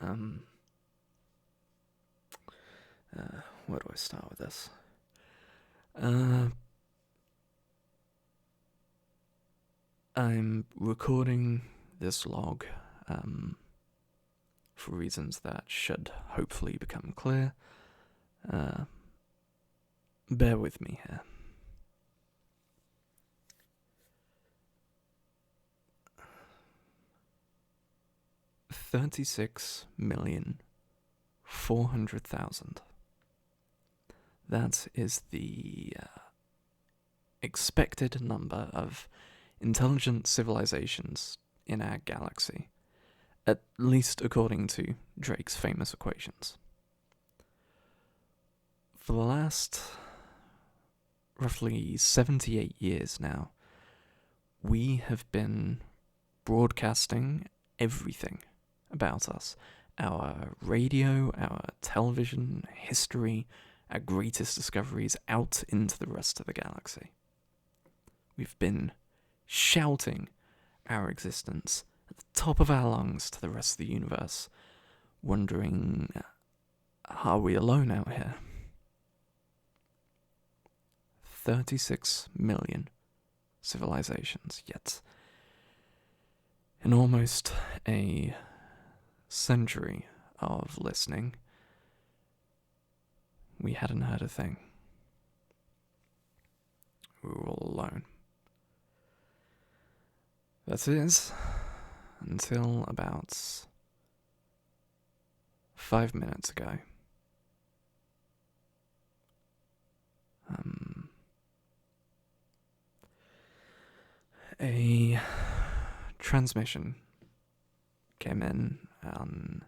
Um, where do I start with this? I'm recording this log for reasons that should hopefully become clear. Bear with me here. $36,400,000. That is the expected number of intelligent civilizations in our galaxy, at least according to Drake's famous equations. For the last roughly 78 years now, we have been broadcasting everything about us. Our radio, our television, history, our greatest discoveries out into the rest of the galaxy. We've been shouting our existence at the top of our lungs to the rest of the universe, wondering, are we alone out here? 36 million civilizations, yet in almost a century of listening, we hadn't heard a thing. We were all alone. That is, until about 5 minutes ago. A transmission came in on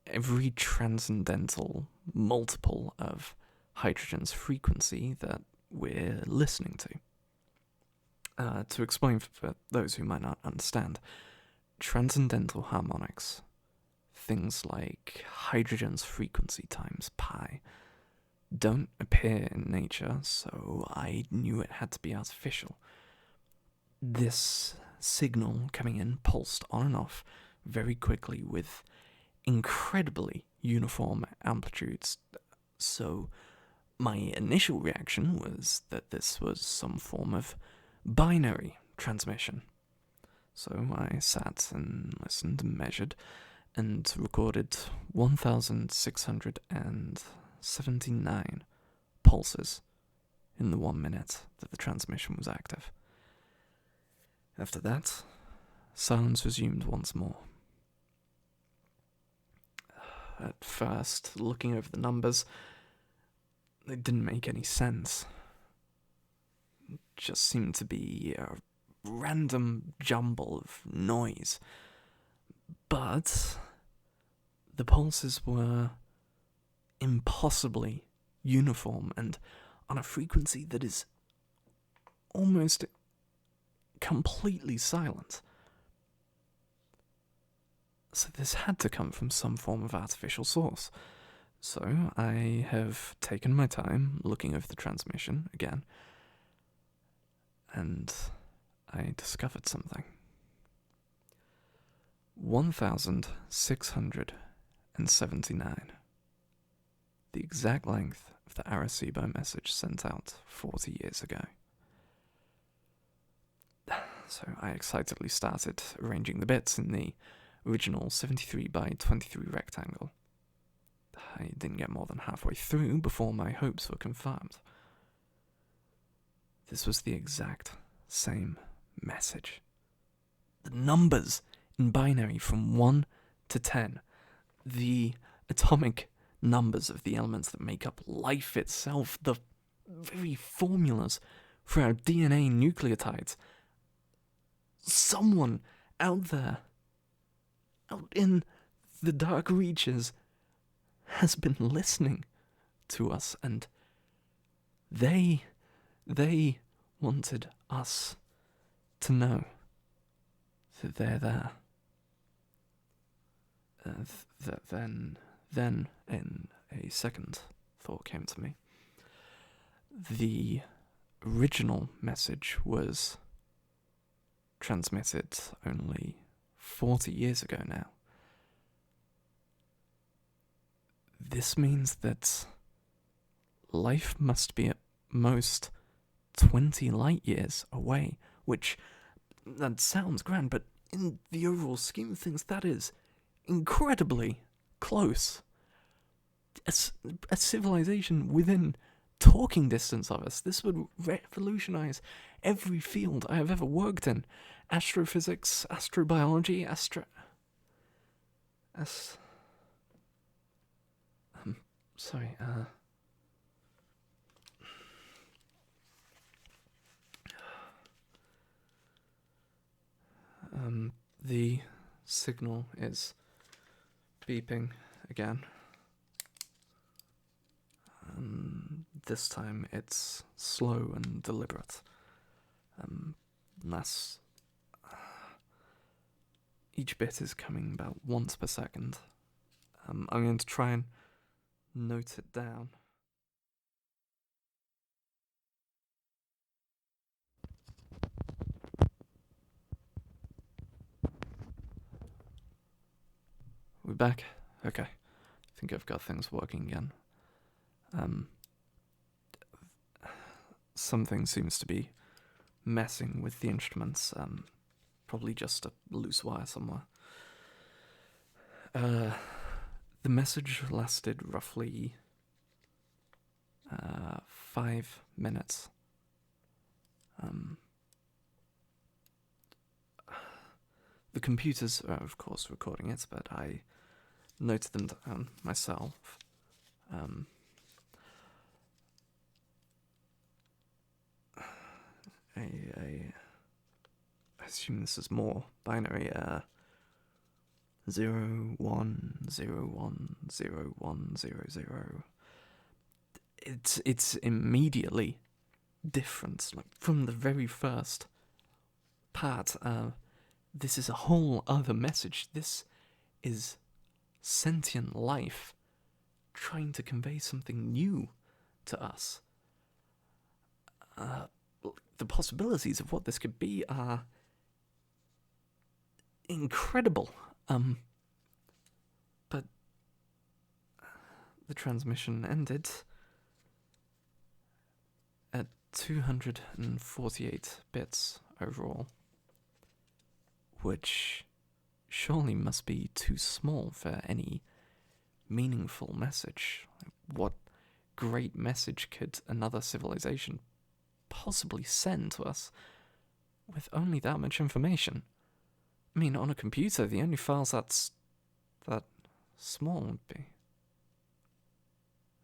every transcendental multiple of hydrogen's frequency that we're listening to. To explain for those who might not understand, transcendental harmonics, things like hydrogen's frequency times pi, don't appear in nature, so I knew it had to be artificial. This signal coming in pulsed on and off very quickly with incredibly uniform amplitudes, so my initial reaction was that this was some form of binary transmission. So I sat and listened and measured and recorded 1,679 pulses in the 1 minute that the transmission was active. After that, silence resumed once more. At first, looking over the numbers, they didn't make any sense. It just seemed to be a random jumble of noise. But the pulses were impossibly uniform and on a frequency that is almost completely silent. So this had to come from some form of artificial source. So I have taken my time looking over the transmission again, and I discovered something. 1,679. The exact length of the Arecibo message sent out 40 years ago. So I excitedly started arranging the bits in the original 73 by 23 rectangle. I didn't get more than halfway through before my hopes were confirmed. This was the exact same message. The numbers in binary from 1 to 10, the atomic numbers of the elements that make up life itself, the very formulas for our DNA nucleotides. Someone out there, out in the dark reaches, has been listening to us, and they wanted us to know that they're there. Then, in a second, thought came to me. The original message was transmitted only 40 years ago now. This means that life must be at most 20 light years away, which, that sounds grand, but in the overall scheme of things, that is incredibly close. A civilization within talking distance of us. This would revolutionize every field I have ever worked in. Astrophysics, astrobiology, sorry, the signal is beeping again. This time it's slow and deliberate. Less. Each bit is coming about once per second. I'm going to try and note it down. We're back? Okay. I think I've got things working again. Something seems to be messing with the instruments. Probably just a loose wire somewhere. The message lasted roughly 5 minutes. The computers are, of course, recording it, but I noted them down myself. I assume this is more binary. 0 1 0 1 0 1 0 0. It's immediately different, like from the very first part. This is a whole other message. This is sentient life trying to convey something new to us. The possibilities of what this could be are incredible. But the transmission ended at 248 bits overall, which surely must be too small for any meaningful message. What great message could another civilization possibly send to us with only that much information? I mean, on a computer, the only files that small would be...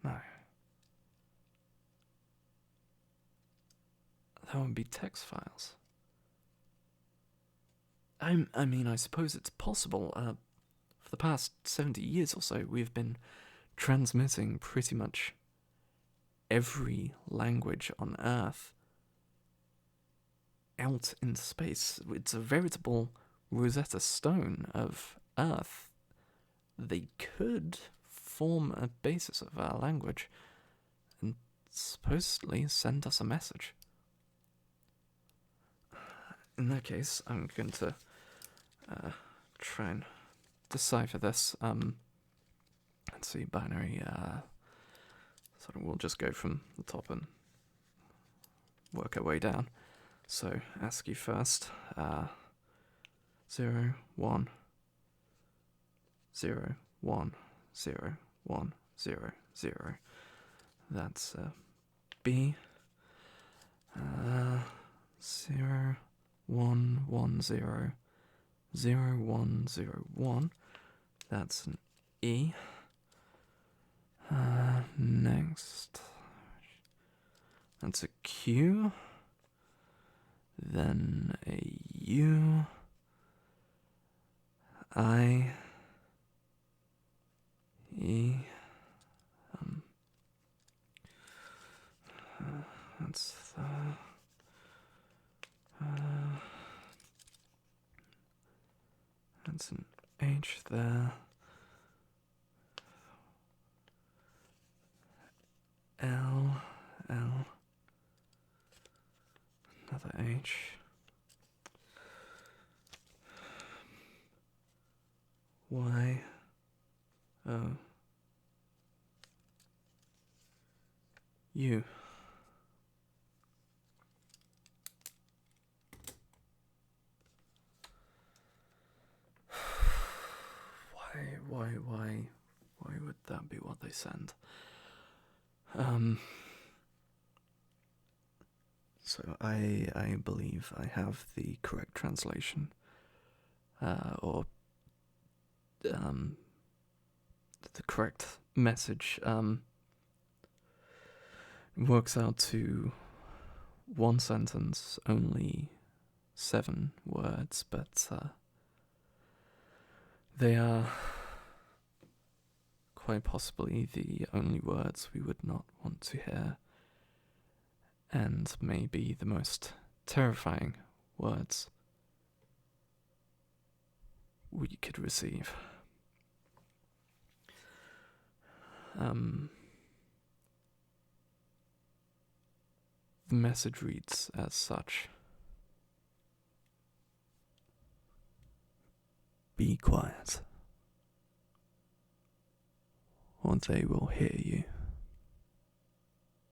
No. That would be text files. I mean, I suppose it's possible. For the past 70 years or so, we've been transmitting pretty much every language on Earth out into space. It's a veritable Rosetta Stone of Earth. They could form a basis of our language and supposedly send us a message. In that case, I'm going to try and decipher this. Let's see, binary. So we'll just go from the top and work our way down. So ASCII first. 0 1 0 1 0 1 0 0. That's B. 0 1 1 0 0 1 0 1. That's an E. Next, that's a Q. Then a U. I. E. That's the. That's an H there. L. Another H. Y. O. You. Why would that be what they sent? So I believe I have the correct translation, or the correct message. It works out to one sentence, only 7 words, but they are quite possibly the only words we would not want to hear, and maybe the most terrifying words we could receive. The message reads as such: Be quiet, or they will hear you.